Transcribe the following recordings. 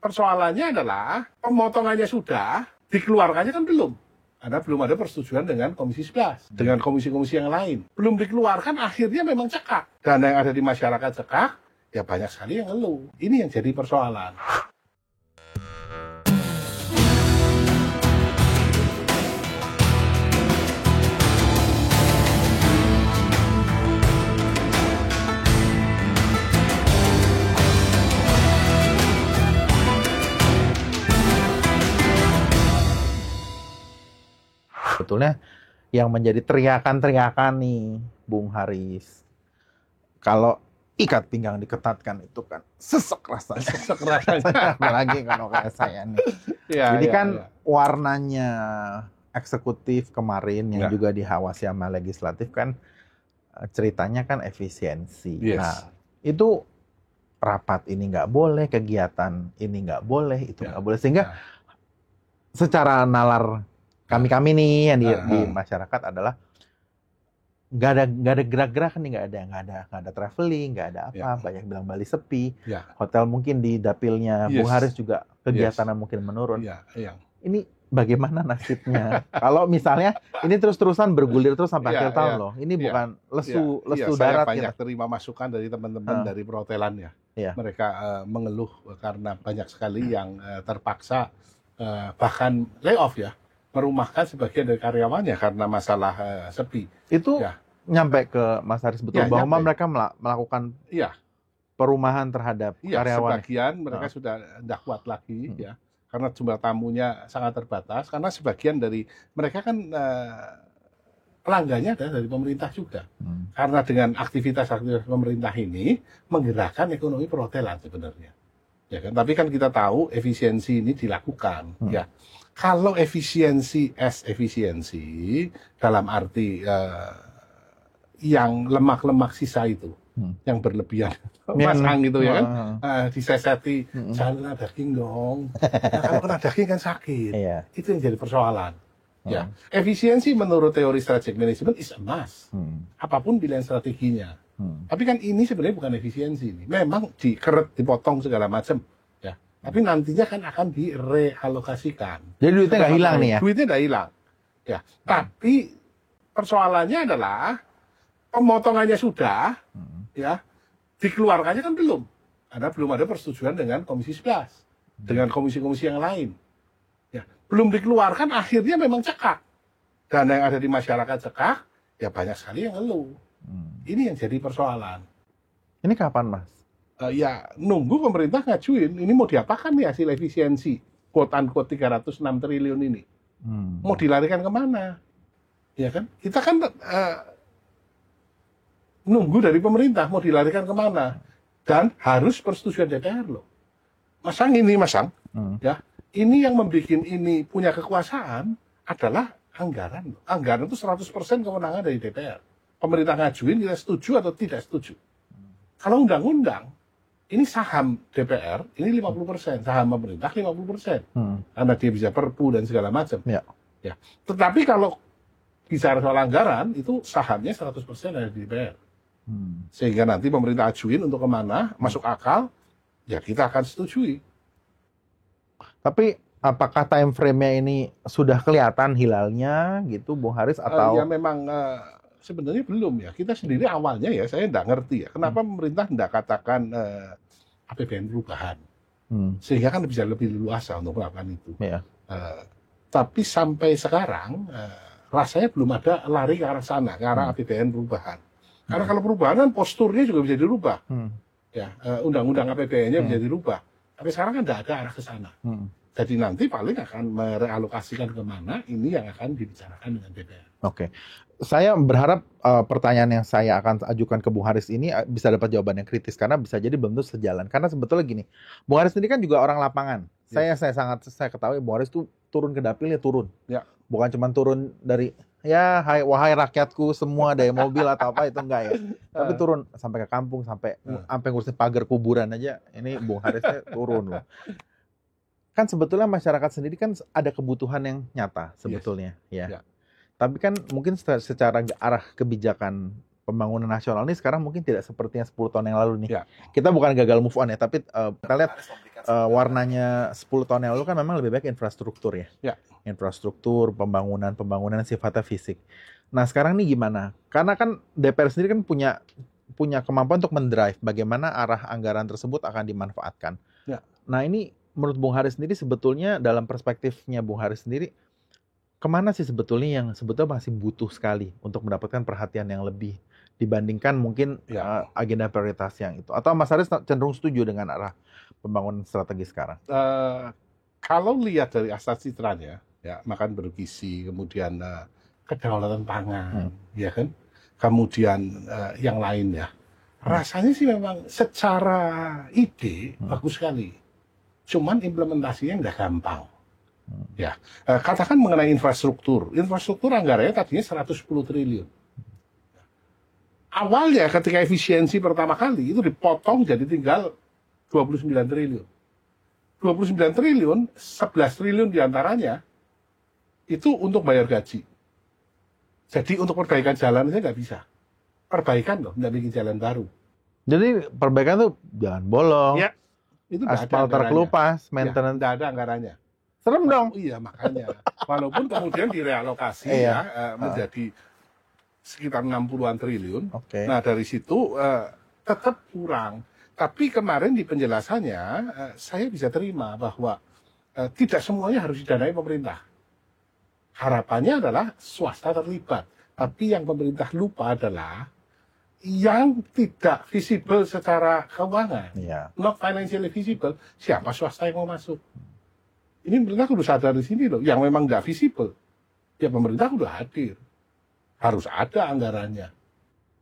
persoalannya adalah pemotongannya sudah, dikeluarkannya kan belum. Karena belum ada persetujuan dengan Komisi 11, dengan komisi-komisi yang lain. Belum dikeluarkan, akhirnya memang cekak. Dana yang ada di masyarakat cekak, ya banyak sekali yang ngeluh. Ini yang jadi persoalan. Sebetulnya yang menjadi teriakan-teriakan nih, Bung Haris, kalau ikat pinggang diketatkan itu kan sesek rasanya. Sesek rasanya. Apalagi kalau kayak saya nih. Jadi warnanya eksekutif kemarin yang juga dihawasi sama legislatif kan ceritanya kan efisiensi. Yes. Nah, itu rapat ini nggak boleh, kegiatan ini nggak boleh, itu nggak boleh. Sehingga secara nalar kami nih yang di masyarakat adalah nggak ada gerak-gerak nih, nggak ada traveling, nggak ada apa, banyak bilang Bali sepi, hotel mungkin di dapilnya Bung Haris juga kegiatannya mungkin menurun. Ini bagaimana nasibnya? Kalau misalnya ini terus-terusan bergulir terus sampai akhir tahun loh, ini bukan lesu darat. Saya banyak terima masukan dari teman-teman dari perhotelan ya. Mereka mengeluh karena banyak sekali yang terpaksa bahkan layoff ya. Merumahkan sebagian dari karyawannya karena masalah sepi. Itu nyampe ke Mas Haris betul bahwa mereka melakukan perumahan terhadap karyawan. Sebagian mereka sudah tidak kuat lagi ya, karena jumlah tamunya sangat terbatas. Karena sebagian dari mereka kan pelanggannya adalah dari pemerintah juga. Karena dengan aktivitas pemerintah ini menggerakkan ekonomi perhotelan sebenarnya. Ya kan? Tapi kan kita tahu efisiensi ini dilakukan ya. Kalau efisiensi dalam arti yang lemak-lemak sisa itu, yang berlebihan, masang gitu ya kan, diseseti, jangan kena daging dong. Nah, kalau kena daging kan sakit. Itu yang jadi persoalan. Ya, efisiensi menurut teori strategic management is a must. Apapun pilihan strateginya. Tapi kan ini sebenarnya bukan efisiensi. Memang dikeret, dipotong segala macam. Tapi nantinya kan akan direalokasikan. Jadi duitnya nggak hilang nih ya? Duitnya nggak hilang. Ya. Tapi persoalannya adalah pemotongannya sudah, ya, dikeluarkannya kan belum. Karena belum ada persetujuan dengan Komisi 11, dengan komisi-komisi yang lain. Ya. Belum dikeluarkan, akhirnya memang cekak. Dana yang ada di masyarakat cekak, ya banyak sekali yang ngeluh. Ini yang jadi persoalan. Ini kapan, Mas? Ya nunggu pemerintah ngajuin ini mau diapakan nih hasil efisiensi quote-unquote 306 triliun ini mau dilarikan kemana ya kan, kita kan nunggu dari pemerintah mau dilarikan kemana dan harus persetujuan DPR loh. Masang ya ini yang membuat ini punya kekuasaan adalah anggaran. Anggaran itu 100% kewenangan dari DPR. Pemerintah ngajuin kita setuju atau tidak setuju. Kalau undang-undang ini saham DPR, ini 50%, saham pemerintah 50%. Karena dia bisa perpu dan segala macam. Ya. Tetapi kalau bicara soal anggaran, itu sahamnya 100% ada di DPR. Sehingga nanti pemerintah ajuin untuk kemana, masuk akal, ya kita akan setujui. Tapi apakah time frame-nya ini sudah kelihatan hilalnya gitu, Bung Haris? Atau ya memang sebenarnya belum ya. Kita sendiri awalnya ya, saya tidak ngerti ya. Kenapa pemerintah tidak katakan APBN perubahan. Sehingga kan bisa lebih luas untuk melakukan itu. Tapi sampai sekarang, rasanya belum ada lari ke arah sana, ke arah APBN perubahan. Karena kalau perubahan kan posturnya juga bisa dirubah. Ya, undang-undang APBN-nya bisa dirubah. Tapi sekarang kan tidak ada arah ke sana. Jadi nanti paling akan merealokasikan kemana, ini yang akan dibicarakan dengan DPR. Oke. Saya berharap pertanyaan yang saya akan ajukan ke Bung Haris ini bisa dapat jawaban yang kritis, karena bisa jadi belum tentu sejalan. Karena sebetulnya gini, Bung Haris ini kan juga orang lapangan. Saya ketahui Bung Haris tuh turun ke dapilnya turun. Bukan cuma turun dari wahai rakyatku semua dari mobil atau apa, itu enggak ya. Tapi turun sampai ke kampung, sampai ngurusin pagar kuburan aja. Ini Bung Harisnya turun loh. Kan sebetulnya masyarakat sendiri kan ada kebutuhan yang nyata sebetulnya ya. Tapi kan mungkin secara arah kebijakan pembangunan nasional ini sekarang mungkin tidak seperti yang 10 tahun yang lalu nih. Ya. Kita bukan gagal move on ya, tapi kita lihat warnanya 10 tahun yang lalu kan memang lebih baik infrastruktur ya. Ya. Infrastruktur, pembangunan yang sifatnya fisik. Nah sekarang nih gimana? Karena kan DPR sendiri kan punya kemampuan untuk mendrive bagaimana arah anggaran tersebut akan dimanfaatkan. Ya. Nah ini menurut Bung Haris sendiri sebetulnya dalam perspektifnya Bung Haris sendiri, kemana sih sebetulnya yang sebetulnya masih butuh sekali untuk mendapatkan perhatian yang lebih dibandingkan mungkin agenda prioritas yang itu? Atau Mas Haris cenderung setuju dengan arah pembangunan strategi sekarang? Kalau lihat dari asas citranya, ya makan bergizi, kemudian kedaulatan pangan, ya kan, kemudian yang lainnya, rasanya sih memang secara ide bagus sekali, cuman implementasinya nggak gampang. Ya, katakan mengenai infrastruktur anggarannya tadinya 110 triliun. Awalnya ketika efisiensi pertama kali itu dipotong jadi tinggal 29 triliun. 29 triliun, 11 triliun diantaranya itu untuk bayar gaji. Jadi untuk perbaikan jalan saja nggak bisa. Perbaikan loh, nggak bikin jalan baru. Jadi perbaikan tuh jalan bolong, Ya, itu aspal terkelupas, maintenance. Nggak ada anggarannya. Serem dong. Iya, makanya. Walaupun kemudian direalokasi menjadi sekitar 60-an triliun. Okay. Nah, dari situ tetap kurang. Tapi kemarin di penjelasannya, saya bisa terima bahwa tidak semuanya harus didanai pemerintah. Harapannya adalah swasta terlibat. Tapi yang pemerintah lupa adalah yang tidak visible secara keuangan. Not financially visible, siapa swasta yang mau masuk? Ini pemerintah kudu sadar di sini loh, yang memang nggak visible. Ya pemerintah udah hadir. Harus ada anggarannya.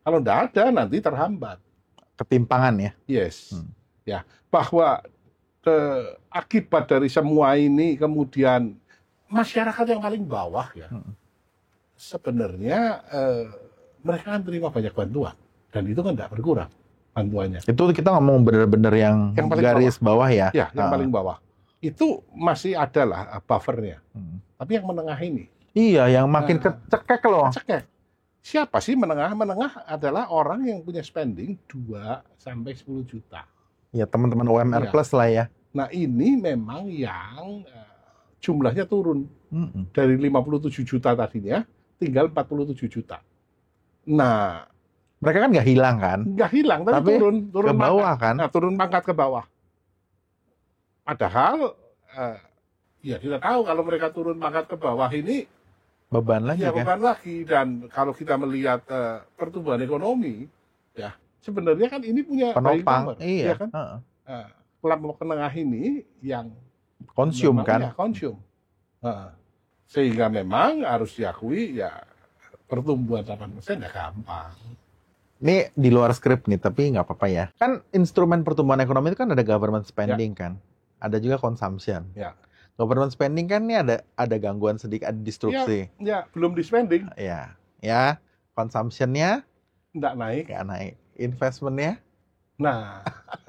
Kalau nggak ada, nanti terhambat. Ketimpangan ya? Yes. Ya, bahwa akibat dari semua ini kemudian masyarakat yang paling bawah ya, sebenarnya mereka kan terima banyak bantuan dan itu kan tidak berkurang bantuannya. Itu kita ngomong benar-benar yang garis bawah ya? Ya, yang paling bawah. Itu masih ada lah buffernya. Tapi yang menengah ini. Iya, yang makin kecekek loh. Kecekek. Siapa sih menengah? Menengah adalah orang yang punya spending 2-10 juta. Ya, teman-teman UMR plus lah ya. Nah, ini memang yang jumlahnya turun. Dari 57 juta tadinya, tinggal 47 juta. Nah, mereka kan nggak hilang kan? Nggak hilang, tapi turun ke bawah pangkat. Kan? Nah, turun pangkat ke bawah. Padahal, ya kita tahu kalau mereka turun pangkat ke bawah ini, beban lagi ya, kan? beban lagi. Dan kalau kita melihat pertumbuhan ekonomi, ya sebenarnya kan ini punya penopang, iya ya kan? Kelompok menengah ini yang konsum kan? Ya, konsum. Sehingga memang harus diakui ya pertumbuhan 8% nggak gampang. Ini di luar skrip nih, tapi nggak apa-apa ya. Kan instrumen pertumbuhan ekonomi itu kan ada government spending kan? Ada juga consumption. Ya. Government spending kan ini ada gangguan sedikit, ada disrupsi. Ya, belum di spending. Ya. Consumption-nya nggak naik. Nggak naik. Investment-nya. Nah,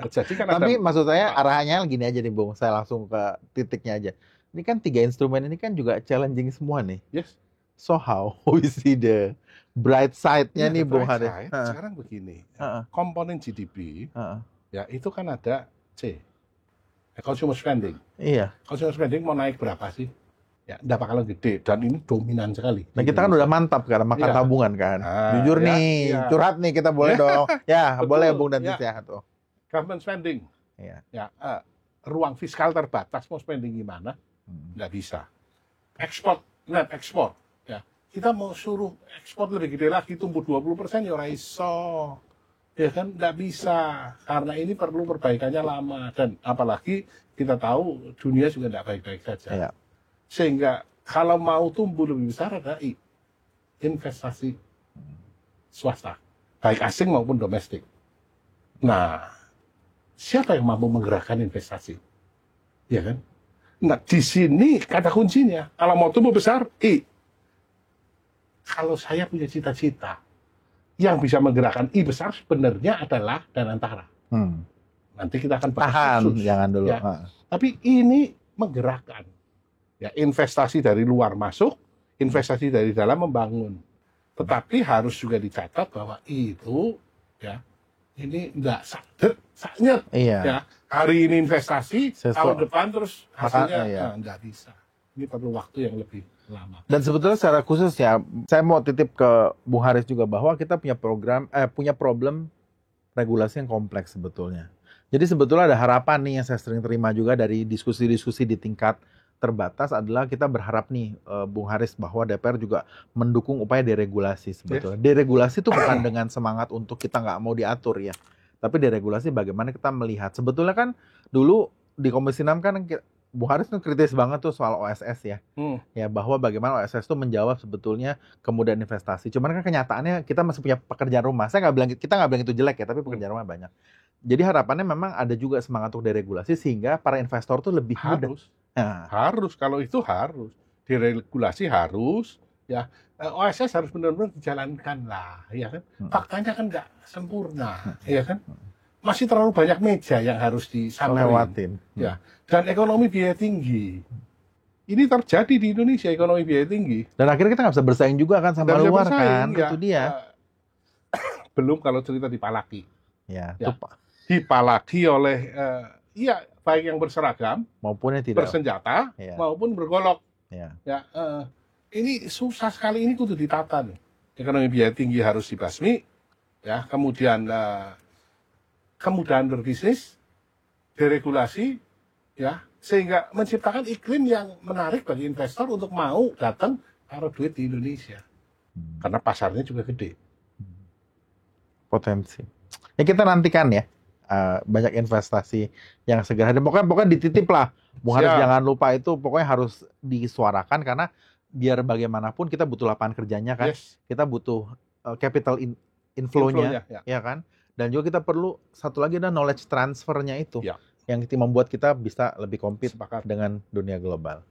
jadi kan tapi maksud saya arahannya gini aja nih Bung, saya langsung ke titiknya aja. Ini kan 3 instrumen ini kan juga challenging semua nih. Yes. So how we see the bright side-nya nih Bung Haris? Sekarang begini, komponen GDP, ya itu kan ada C, consumer spending. Iya. Consumer spending mau naik berapa sih? Ya, nggak bakalan gede dan ini dominan sekali. Nah kita kan udah mantap karena makan tabungan kan. Jujur nih, curhat nih kita boleh dong. Ya, betul, boleh Bung dan Cis ya tuh. Government spending. Ya, ruang fiskal terbatas mau spending gimana? Nggak bisa. Ekspor, net ekspor. Ya, kita mau suruh ekspor lebih gede lagi, tumbuh 20%, ya iso. Ya kan, nggak bisa. Karena ini perlu perbaikannya lama. Dan apalagi kita tahu dunia juga nggak baik-baik saja. Ya. Sehingga kalau mau tumbuh lebih besar adalah investasi swasta. Baik asing maupun domestik. Nah, siapa yang mampu menggerakkan investasi? Ya kan? Nah, di sini kata kuncinya, kalau mau tumbuh besar, kalau saya punya cita-cita, yang bisa menggerakkan besar sebenarnya adalah Danantara. Nanti kita akan bahas. Tahan, jangan dulu. Ya. Tapi ini menggerakkan. Ya, investasi dari luar masuk, investasi dari dalam membangun. Tetapi harus juga dicatat bahwa itu ya ini enggak saknyet Iya. ya. Hari ini investasi, tahun depan terus hasilnya iya. enggak bisa. Ini perlu waktu yang lebih lama. Dan sebetulnya secara khusus ya, saya mau titip ke Bung Haris juga bahwa kita punya problem regulasi yang kompleks sebetulnya. Jadi sebetulnya ada harapan nih yang saya sering terima juga dari diskusi-diskusi di tingkat terbatas adalah kita berharap nih Bung Haris bahwa DPR juga mendukung upaya deregulasi sebetulnya. Yes. Deregulasi itu bukan dengan semangat untuk kita nggak mau diatur ya, tapi deregulasi bagaimana kita melihat. Sebetulnya kan dulu di Komisi 6 kan Bung Haris tuh kritis banget tuh soal OSS ya. Ya bahwa bagaimana OSS tuh menjawab sebetulnya kemudahan investasi. Cuman kan kenyataannya kita masih punya pekerjaan rumah. Kita nggak bilang itu jelek ya, tapi pekerjaan rumah banyak. Jadi harapannya memang ada juga semangat untuk deregulasi sehingga para investor tuh lebih mudah. Harus, kalau itu harus. Deregulasi harus, ya. OSS harus benar-benar dijalankan lah, ya kan. Faktanya kan nggak sempurna, ya kan. Masih terlalu banyak meja yang harus dilewatin. Ya. Dan ekonomi biaya tinggi. Ini terjadi di Indonesia, ekonomi biaya tinggi. Dan akhirnya kita nggak bisa bersaing juga kan sama luar kan, ya. Itu dia. Belum kalau cerita dipalaki. Ya. Dipalaki oleh, baik yang berseragam, maupun yang tidak bersenjata, maupun bergolok. Ya. Ini susah sekali, ini kudu ditata nih. Ekonomi biaya tinggi harus dibasmi, ya. Kemudian kemudahan berbisnis, deregulasi, ya, sehingga menciptakan iklim yang menarik bagi investor untuk mau datang taruh duit di Indonesia, karena pasarnya juga gede. Potensi. Ya kita nantikan ya, banyak investasi yang segera. Pokoknya dititip lah, Bung Haris jangan lupa itu, pokoknya harus disuarakan karena biar bagaimanapun kita butuh lapangan kerjanya kan, kita butuh capital inflow-nya, ya kan. Dan juga kita perlu satu lagi adalah knowledge transfer-nya itu yang membuat kita bisa lebih compete dengan dunia global.